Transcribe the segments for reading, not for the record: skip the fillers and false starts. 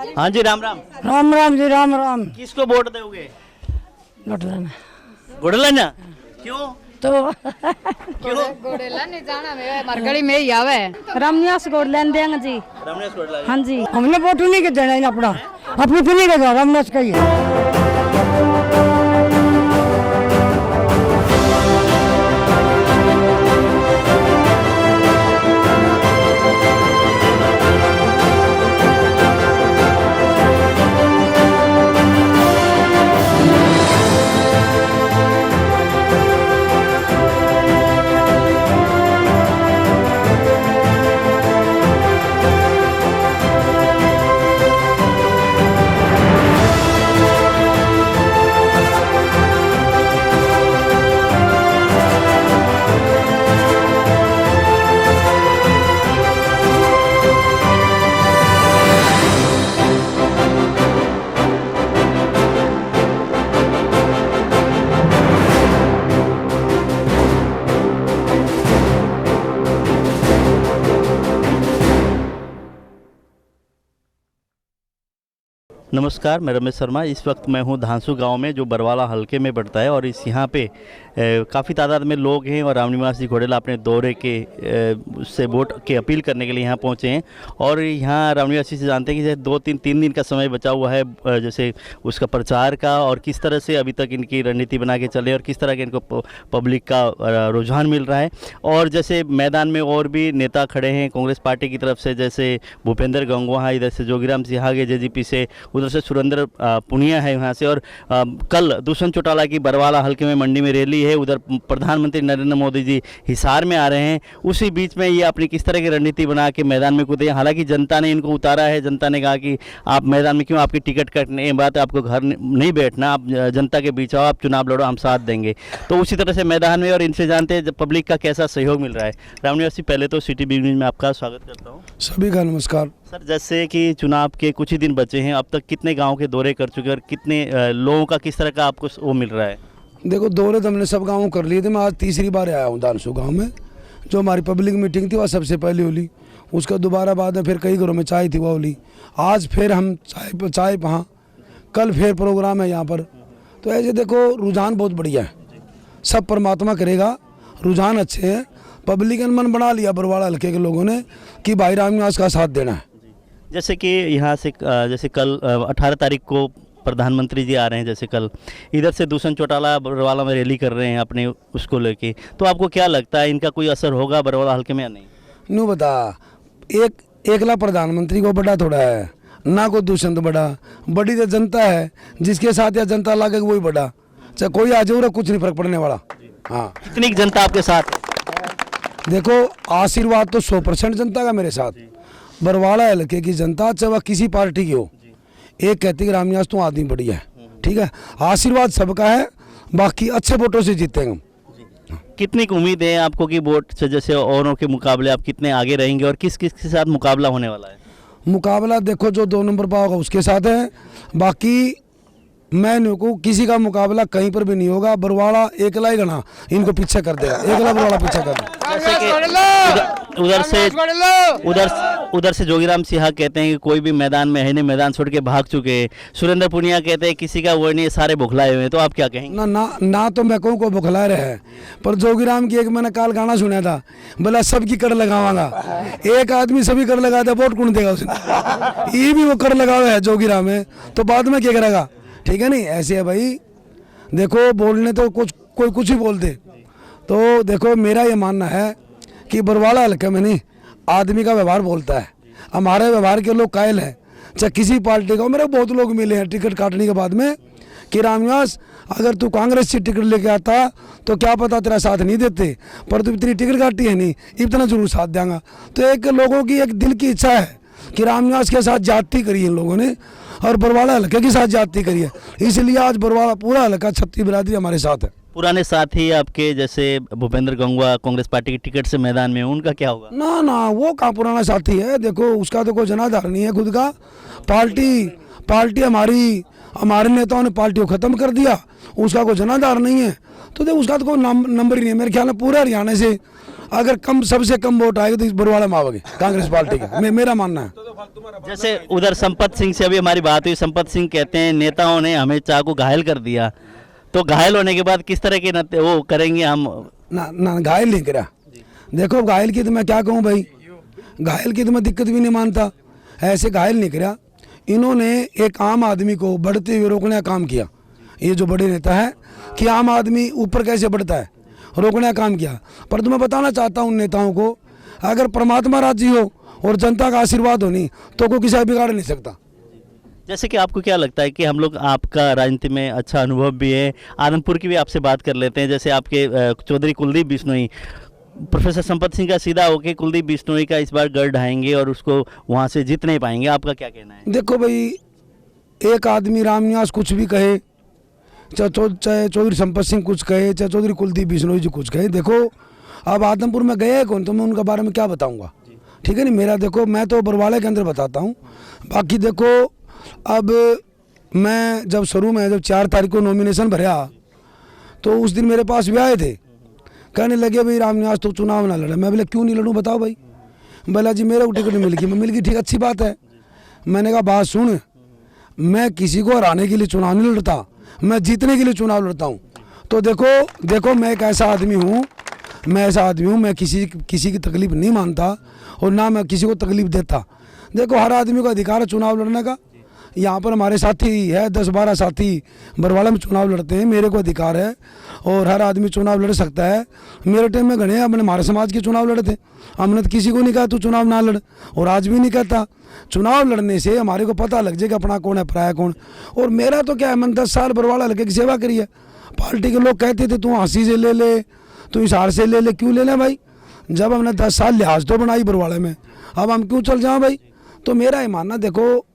हाँ जी, राम राम। राम राम जी, राम राम। किसको वोट दोगे? गुड़लन। क्यों? तो गोडेला नहीं जाना, मैं मरगड़ी में ही आवे। रमनियास गुड़लन देंगे जी। रमनेश गोडला। हाँ जी, हमने वोट नहीं के देना अपना, अपनी फिर नहीं के रमनियास का ही। नमस्कार, मैं रमेश शर्मा। इस वक्त मैं हूं धांसू गांव में, जो बरवाला हलके में पड़ता है, और इस यहाँ पे काफ़ी तादाद में लोग हैं और रामनिवास जी घोडेला अपने दौरे के से वोट की अपील करने के लिए यहाँ पहुँचे हैं। और यहाँ रामनिवास जी से जानते हैं कि जैसे 3 दिन का समय बचा हुआ है जैसे उसका प्रचार का, और किस तरह से अभी तक इनकी रणनीति बना के चले और किस तरह के इनको पब्लिक का रुझान मिल रहा है। और जैसे मैदान में और भी नेता खड़े हैं कांग्रेस पार्टी की तरफ से, जैसे भूपेंद्र गंगवा, इधर से जोगीराम सिंह के जेजेपी से, उधर से सुरेंद्र पुनिया है यहाँ से। और कल दुष्यंत चौटाला की बरवाला हल्के में मंडी में रैली है, उधर प्रधानमंत्री नरेंद्र मोदी जी हिसार में आ रहे हैं। उसी बीच में ये अपनी किस तरह की रणनीति बना के मैदान में कूदे। हालांकि जनता ने इनको उतारा है, जनता ने कहा कि आप मैदान में क्यों, आपकी टिकट कटने के बाद आपको घर नहीं बैठना, आप जनता के बीच आओ, आप चुनाव लड़ो, हम साथ देंगे। तो उसी तरह से मैदान में, और इनसे जानते हैं पब्लिक का कैसा सहयोग मिल रहा है। रामनिवास जी, पहले तो सिटी बिग न्यूज़ में आपका स्वागत करता हूँ। सभी का नमस्कार सर। जैसे कि चुनाव के कुछ ही दिन बचे हैं, अब तक कितने गांव के दौरे कर चुके हैं और कितने लोगों का किस तरह का आपको वो मिल रहा है? देखो, दौरे तो हमने सब गाँव कर लिए थे। मैं आज तीसरी बार आया हूँ धांसू गांव में। जो हमारी पब्लिक मीटिंग थी वह सबसे पहले होली, उसका दोबारा बाद में फिर कई घरों में चाय थी वह होली। आज फिर हम चाय वहाँ, कल फिर प्रोग्राम है यहाँ पर। तो ऐसे देखो, रुझान बहुत बढ़िया है, सब परमात्मा करेगा, रुझान अच्छे हैं। पब्लिक ने मन बना लिया बरवाड़ा हल्के के लोगों ने कि भाई रामनिवास का साथ देना है। जैसे कि यहाँ से जैसे कल 18 तारीख को प्रधानमंत्री जी आ रहे हैं, जैसे कल इधर से दुष्यंत चौटाला बरवाला में रैली कर रहे हैं अपने उसको लेके, तो आपको क्या लगता है इनका कोई असर होगा बरवाला हल्के में या नहीं? नू बता, एकला प्रधानमंत्री को बड़ा थोड़ा है ना, कोई दुष्यंत बड़ी तो जनता है, जिसके साथ या जनता लागे वही बड़ा, चाहे कोई आ जाए कुछ नहीं फर्क पड़ने वाला। हाँ, कितनी जनता आपके साथ? देखो, आशीर्वाद तो 100% जनता का मेरे साथ। बरवाड़ा हल्के की जनता, चाहे वह किसी पार्टी की हो, एक कहती कि रामनिवास तो आदमी बढ़िया है, ठीक है। आशीर्वाद सबका है, बाकी अच्छे वोटों से जीतेंगे। कितनी उम्मीद है आपको कि वोट से जैसे औरों के मुकाबले आप कितने आगे रहेंगे, और किस किस के साथ मुकाबला होने वाला है? मुकाबला देखो, जो 2 नंबर पर होगा उसके साथ है, बाकी मैं को किसी का मुकाबला कहीं पर भी नहीं होगा। बरवाड़ा एकला ही गना इनको पीछे कर देगा, एकला बरवाड़ा पीछे कर देगा। जैसे कि उधर से जोगीराम सिंह कहते हैं कि कोई भी मैदान में है नहीं, मैदान छोड़ के भाग चुके हैं। सुरेंद्र पुनिया कहते हैं किसी का वो नहीं, सारे बुखलाए हुए हैं। तो आप क्या कहेंगे? ना तो मैं कहूँ को बुखला रहे हैं, पर जोगीराम की एक मैंने काल गाना सुना था, बोला सबकी कर लगावांगा। एक आदमी सभी कर लगाया था, वोट कौन देगा उसने? ये भी वो कर लगावे है जोगीराम है, तो बाद में क्या करेगा? ठीक है नहीं, ऐसे है भाई। देखो, बोलने तो कोई कुछ ही बोलते। तो देखो, मेरा ये मानना है कि बरवाड़ा हल्के में नहीं, आदमी का व्यवहार बोलता है। हमारे व्यवहार के लोग कायल हैं, चाहे किसी पार्टी का। मेरे बहुत लोग मिले हैं टिकट काटने के बाद में कि रामनिवास, अगर तू कांग्रेस से टिकट लेके आता तो क्या पता तेरा साथ नहीं देते, पर तू इतनी टिकट काटी है नहीं, इतना जरूर साथ देंगे। तो एक लोगों की एक दिल की इच्छा है कि रामनिवास के साथ जाति करी इन लोगों ने, और बरवाड़ा हल्के के साथ जाति करी है। इसलिए आज बरवाड़ा पूरा हल्का छत्ती बिरादरी हमारे साथ है। पुराने साथी आपके जैसे भूपेंद्र गंगवा कांग्रेस पार्टी की टिकट से मैदान में, उनका क्या होगा? ना, वो कहाँ पुराना साथी है। देखो, उसका तो कोई जनाधार नहीं है खुद का। पार्टी हमारे नेताओं ने पार्टी को खत्म कर दिया, उसका कोई जनाधार नहीं है। तो देखो, उसका तो कोई नंबर ही नहीं है मेरे ख्याल में। पूरे हरियाणा से अगर सबसे कम वोट आएगा तो इस बरवाड़ा में आओगे कांग्रेस पार्टी का, मेरा मानना है। जैसे उधर संपत सिंह से अभी हमारी बात हुई, संपत सिंह कहते हैं नेताओं ने हमें चाकू घायल कर दिया, तो घायल होने के बाद किस तरह के वो करेंगे हम? ना घायल नहीं करा। देखो घायल की तो मैं क्या कहूँ भाई, घायल की तो मैं दिक्कत भी नहीं मानता, ऐसे घायल नहीं करा। इन्होंने एक आम आदमी को बढ़ते हुए रोकने का काम किया। ये जो बड़े नेता है कि आम आदमी ऊपर कैसे बढ़ता है, रोकने का काम किया। पर तो मैं बताना चाहता हूँ उन नेताओं को, अगर परमात्मा राजी हो और जनता का आशीर्वाद होनी तो कोई किसी बिगाड़ नहीं सकता। जैसे कि आपको क्या लगता है कि हम लोग, आपका राजनीति में अच्छा अनुभव भी है, आदमपुर की भी आपसे बात कर लेते हैं। जैसे आपके चौधरी कुलदीप बिश्नोई, प्रोफेसर संपत सिंह का सीधा होके कुलदीप बिश्नोई का इस बार गढ़ ढाएंगे और उसको वहाँ से जीत नहीं पाएंगे, आपका क्या कहना है? देखो भाई, एक आदमी रामनिवास कुछ भी कहे, चाहे चौधरी संपत सिंह कुछ कहे, चाहे चौधरी कुलदीप बिश्नोई जी कुछ कहे, देखो अब आदमपुर में गए कौन, तो मैं उनके बारे में क्या बताऊंगा, ठीक है नहीं। मेरा देखो, मैं तो बरवाले के अंदर बताता हूँ। बाकी देखो, अब मैं जब शुरू में जब 4 तारीख को नॉमिनेशन भरा तो उस दिन मेरे पास भी आए थे, कहने लगे भाई रामनिवास तो चुनाव ना लड़े। मैं बोले क्यों नहीं लड़ूँ बताओ भाई। बोला जी मेरे को टिकट मिल गई। मैं मिल गई, ठीक अच्छी बात है। मैंने कहा बात सुन, मैं किसी को हराने के लिए चुनाव नहीं लड़ता, मैं जीतने के लिए चुनाव लड़ता हूँ। तो देखो मैं एक ऐसा आदमी हूँ, मैं किसी की तकलीफ नहीं मानता और ना मैं किसी को तकलीफ देता। देखो हर आदमी को अधिकार है चुनाव लड़ने का। यहाँ पर हमारे साथी है 10-12 साथी बरवाला में चुनाव लड़ते हैं, मेरे को अधिकार है और हर आदमी चुनाव लड़ सकता है। मेरे टाइम में गणे हमने हमारे समाज के चुनाव लड़े थे, हमने तो किसी को नहीं कहा तू चुनाव ना लड़, और आज भी नहीं कहता। चुनाव लड़ने से हमारे को पता लग जाएगा अपना कौन है पराया कौन। और मेरा तो क्या है, मैंने 10 साल बरवाला हल्के की सेवा करी है। पार्टी के लोग कहते थे तू हंसी से ले ले, तू हिसार से ले ले, क्यों ले लें भाई, जब हमने 10 साल लिहाज तो बनाई बरवाले में, अब हम क्यों चल जाएं भाई। तो मेरा ये मानना, देखो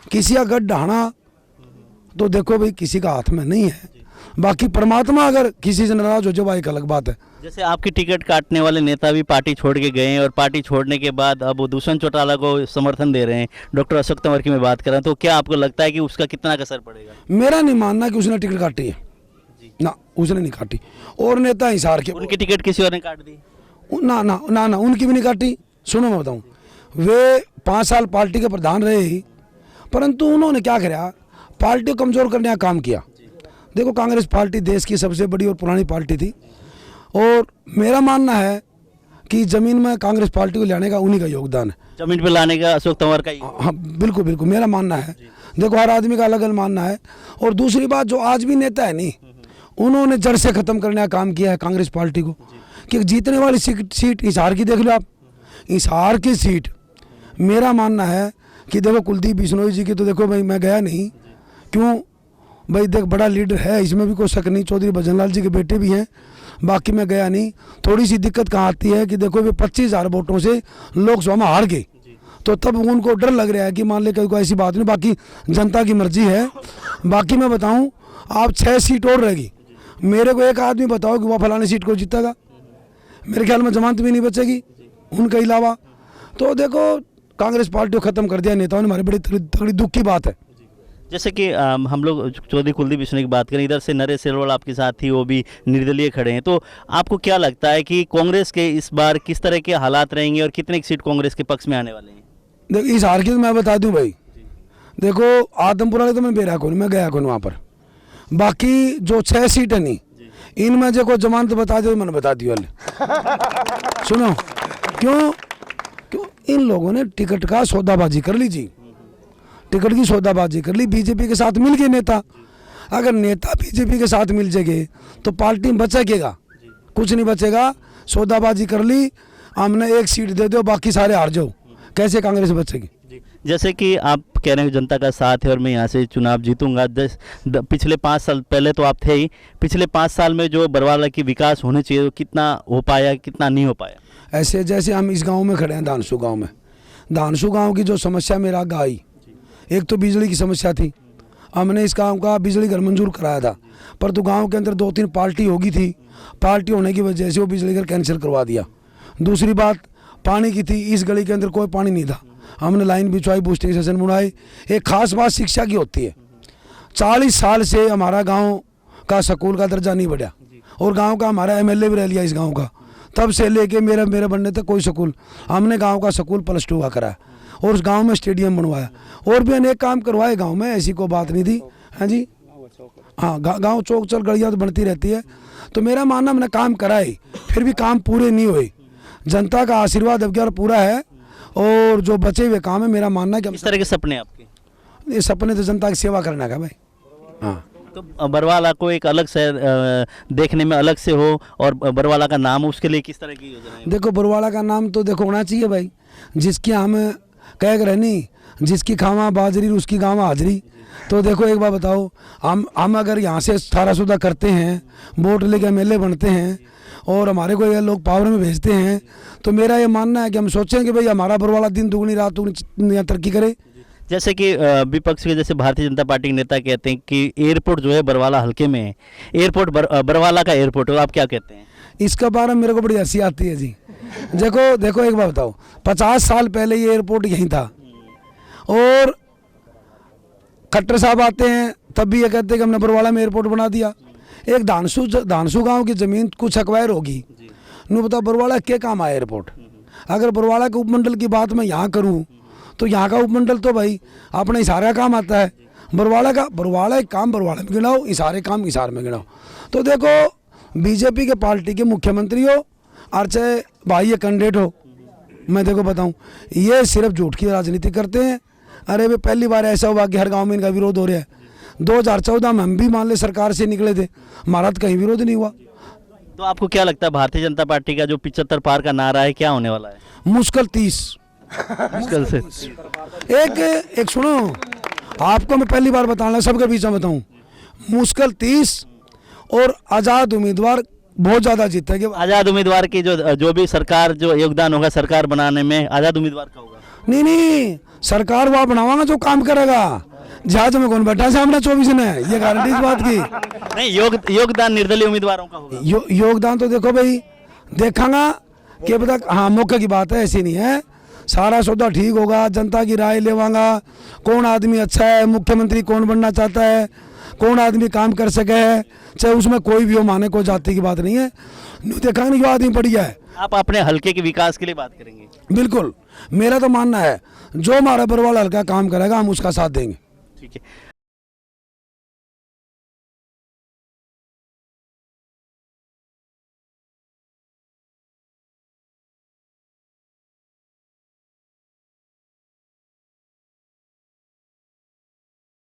किसी का गढ़ ढाना तो देखो भाई किसी का हाथ में नहीं है, बाकी परमात्मा अगर किसी से नाराज हो जाए एक अलग बात है। जैसे आपकी टिकट काटने वाले नेता भी पार्टी छोड़ के गए हैं और पार्टी छोड़ने के बाद अब वो दुष्यंत चौटाला को समर्थन दे रहे हैं, डॉक्टर अशोक तंवर की मैं बात कर रहा हूँ, तो क्या आपको लगता है कि उसका कितना असर पड़ेगा? मेरा नहीं मानना कि उसने टिकट काटी है, ना उसने नहीं काटी। और नेता हिसार के, उनकी टिकट किसी और ने काट दी? ना ना ना ना उनकी भी नहीं काटी। सुनो मैं बताऊँ, वे 5 साल पार्टी के प्रधान रहे ही, परंतु उन्होंने क्या करा, पार्टी को कमज़ोर करने का काम किया। देखो कांग्रेस पार्टी देश की सबसे बड़ी और पुरानी पार्टी थी, और मेरा मानना है कि ज़मीन में कांग्रेस पार्टी को लाने का उन्हीं का योगदान है। जमीन पर लाने का अशोक तंवर का ही? हाँ बिल्कुल बिल्कुल मेरा मानना है। देखो हर आदमी का अलग अलग मानना है। और दूसरी बात, जो आज भी नेता है नहीं, उन्होंने जड़ से ख़त्म करने का काम किया है कांग्रेस पार्टी को। कि जीतने वाली सीट हिसार की देख लो आप, हिसार की सीट मेरा मानना है कि देखो कुलदीप बिश्नोई जी की तो देखो भाई मैं गया नहीं, क्यों भाई, देख बड़ा लीडर है, इसमें भी कोई शक नहीं, चौधरी भजनलाल जी के बेटे भी हैं, बाकी मैं गया नहीं। थोड़ी सी दिक्कत कहाँ आती है कि देखो वे 25,000 वोटों से लोकसभा में हार गए, तो तब उनको डर लग रहा है कि मान ले कोई ऐसी बात नहीं, बाकी जनता की मर्जी है। बाकी मैं बताऊँ, आप 6 सीट और रहेगी, मेरे को एक आदमी बताओ कि वह फलानी सीट को जीतेगा, मेरे ख्याल में जमानत भी नहीं बचेगी उनके अलावा। तो देखो कांग्रेस पार्टी को ख़त्म कर दिया नेताओं ने, हमारी बड़ी तगड़ी दुख की बात है। जैसे कि हम लोग चौधरी कुलदीप बिश्नोई की बात करें, इधर से नरेश सेलवाल आपके साथ ही, वो भी निर्दलीय खड़े हैं, तो आपको क्या लगता है कि कांग्रेस के इस बार किस तरह के हालात रहेंगे और कितने सीट कांग्रेस के पक्ष में आने वाले हैं? देखो इस हार की तो मैं बता दूं भाई, देखो आदमपुर वाले तो मैं बेरा कौन, मैं गया कौन वहाँ पर। बाकी जो 6 सीट है नहीं, इनमें जो को जमानत बता दो मैंने बता दी वाले। सुनो क्यों इन लोगों ने टिकट का सौदाबाजी कर ली जी, टिकट की सौदाबाजी कर ली, बीजेपी के साथ मिल गए नेता। अगर नेता बीजेपी के साथ मिल जाएंगे तो पार्टी में बचेगा, कुछ नहीं बचेगा। सौदाबाजी कर ली, हमने 1 सीट दे दो बाकी सारे हार जाओ, कैसे कांग्रेस बचेगी? जैसे कि आप कह रहे हैं जनता का साथ है और मैं यहाँ से चुनाव जीतूंगा, पिछले 5 साल पहले तो आप थे ही, पिछले 5 साल में जो बरवाला की विकास होने चाहिए तो कितना हो पाया, कितना नहीं हो पाया? ऐसे जैसे हम इस गांव में खड़े हैं, धानसू गांव में, धानसू गांव की जो समस्या मेरा आगे आई, एक तो बिजली की समस्या थी, हमने इस गांव का बिजली घर मंजूर कराया था, पर तो गांव के अंदर 2-3 पार्टी होगी थी, पार्टी होने की वजह से वो बिजली घर कैंसिल करवा दिया। दूसरी बात पानी की थी, इस गली के अंदर कोई पानी नहीं था, हमने लाइन बिछवाई, बूस्टिंग सेशन बनाए। एक खास बात शिक्षा की होती है, 40 साल से हमारा गाँव का स्कूल का दर्जा नहीं बढ़ा, और गाँव का हमारा MLA भी रह लिया इस गाँव का, तब से लेके मेरे बनने तक कोई स्कूल, हमने गांव का स्कूल +2 का कराया, और उस गांव में स्टेडियम बनवाया और भी अनेक काम करवाए गांव में, ऐसी कोई बात नहीं थी। हाँ जी, हाँ गांव चौक चल गलियाँ तो बनती रहती है। तो मेरा मानना मैंने काम कराए, फिर भी काम पूरे नहीं हुए। जनता का आशीर्वाद अब क्या पूरा है और जो बचे हुए काम है मेरा मानना है कि किस तरह के सपने आपके? ये सपने तो जनता की सेवा करने का भाई। हाँ, तो बरवाला को एक अलग शहर देखने में अलग से हो और बरवाला का नाम हो, उसके लिए किस तरह की योजना है? देखो बरवाला का नाम तो देखो होना चाहिए भाई, जिसकी हम कह कर रहनी, जिसकी खावा बाजरी उसकी गाँव हाजरी। तो देखो एक बात बताओ, हम अगर यहाँ से 1800 करते हैं, वोट लेके एमएलए बनते हैं और हमारे को ये लोग पावर में भेजते हैं, तो मेरा ये मानना है कि हम सोचें कि भाई हमारा बरवाला दिन दुगनी रात दुगनी तरक्की करे। जैसे कि विपक्ष के जैसे भारतीय जनता पार्टी के नेता कहते हैं कि एयरपोर्ट जो है बरवाला हल्के में है, एयरपोर्ट बरवाला का एयरपोर्ट है, आप क्या कहते हैं? इसका बारे में मेरे को बड़ी हंसी आती है जी। देखो एक बात बताओ, 50 साल पहले ये एयरपोर्ट यहीं था और खट्टर साहब आते हैं तब भी ये कहते हैं कि हमने बरवाला में एयरपोर्ट बना दिया। एक धानसू गांव की ज़मीन कुछ एक्वायर होगी, नहीं बताओ बरवाला क्या काम आया एयरपोर्ट। अगर बरवाला के उपमंडल की बात मैं यहाँ करूँ तो यहाँ का उपमंडल तो भाई अपने इशारा काम आता है, बरवाला एक काम बरवाला में गिनाओ, इशारे काम इशार में गिनाओ। तो देखो बीजेपी के पार्टी के मुख्यमंत्री हो और चाहे भाई ये कैंडिडेट हो, मैं देखो बताऊँ ये सिर्फ झूठ की राजनीति करते हैं। अरे भाई पहली बार ऐसा हुआ कि हर गांव में इनका विरोध हो रहा है। 2014 में हम भी मान ले सरकार से निकले थे, हमारा तो कहीं विरोध नहीं हुआ। तो आपको क्या लगता है भारतीय जनता पार्टी का जो 75 पार का नारा है क्या होने वाला है? मुश्किल 30 मुश्किल से एक सुनो, आपको मैं पहली बार बताना सबके बीच में बताऊं, मुश्किल 30 और आज़ाद उम्मीदवार बहुत ज़्यादा जीतेंगे। आज़ाद उम्मीदवार की जो भी सरकार जो योगदान होगा सरकार बनाने में आज़ाद उम्मीदवार का होगा? नहीं, सरकार वहाँ बनावागा जो काम करेगा, जहाज में कौन बैठा सामने 24 ने, ये गारंटी इस बात की नहीं। योगदान निर्दलीय उम्मीदवारों का होगा। योगदान तो देखो भाई देखांगा कि पता, हाँ मौके की बात है, ऐसी नहीं है। सारा सौदा ठीक होगा, जनता की राय लेवांगा, कौन आदमी अच्छा है, मुख्यमंत्री कौन बनना चाहता है, कौन आदमी काम कर सके है, चाहे उसमें कोई भी हो, माने को जाति की बात नहीं है, देखांगे जो आदमी बढ़िया है। आप अपने हल्के के विकास के लिए बात करेंगे? बिल्कुल, मेरा तो मानना है जो हमारा बरवाला हल्का काम करेगा हम उसका साथ देंगे। ठीक है।